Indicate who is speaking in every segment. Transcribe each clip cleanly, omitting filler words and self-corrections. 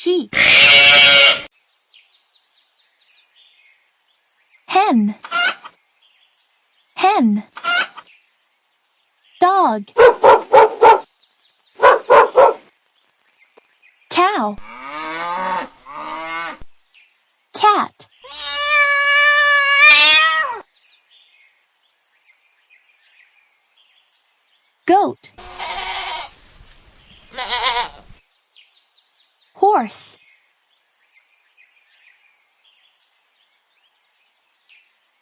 Speaker 1: sheep, hen, hen, dog, cow, cat, goat, horse,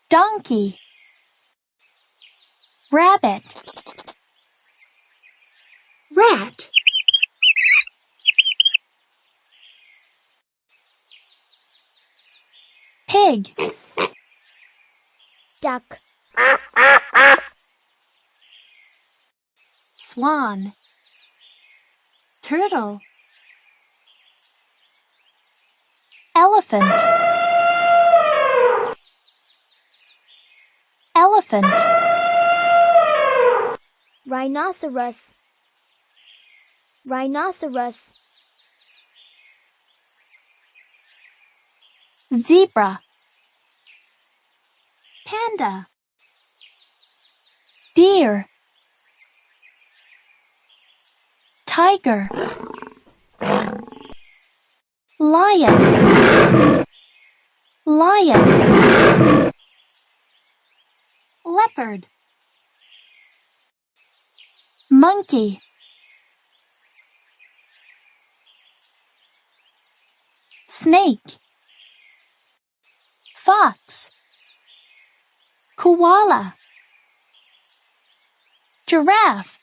Speaker 1: donkey, rabbit, rat, pig,
Speaker 2: duck,
Speaker 1: swan, turtle, elephant, elephant,
Speaker 2: rhinoceros, rhinoceros,
Speaker 1: zebra, panda, deer, tiger, lion, lion, leopard, monkey, snake, fox, koala, giraffe,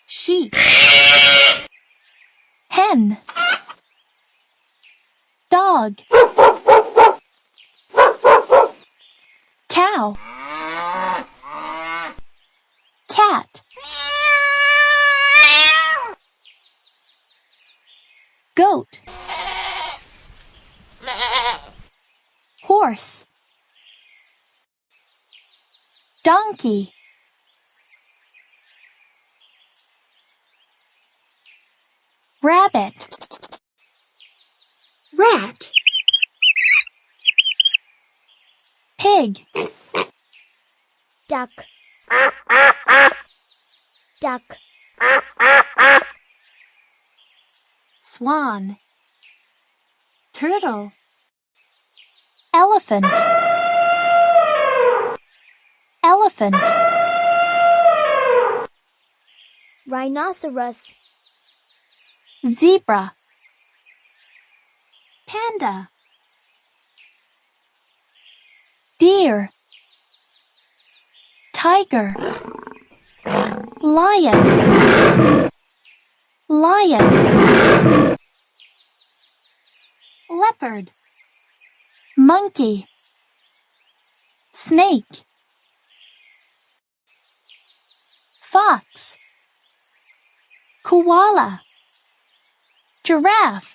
Speaker 1: sheep, hen, dog, cow, cat, goat, horse, donkey, rabbit, rat, pig,
Speaker 2: duck, duck,
Speaker 1: swan, turtle, elephant, elephant,
Speaker 2: rhinoceros,
Speaker 1: zebra, panda, deer, tiger, lion, lion, leopard, monkey, snake, fox, koala, giraffe,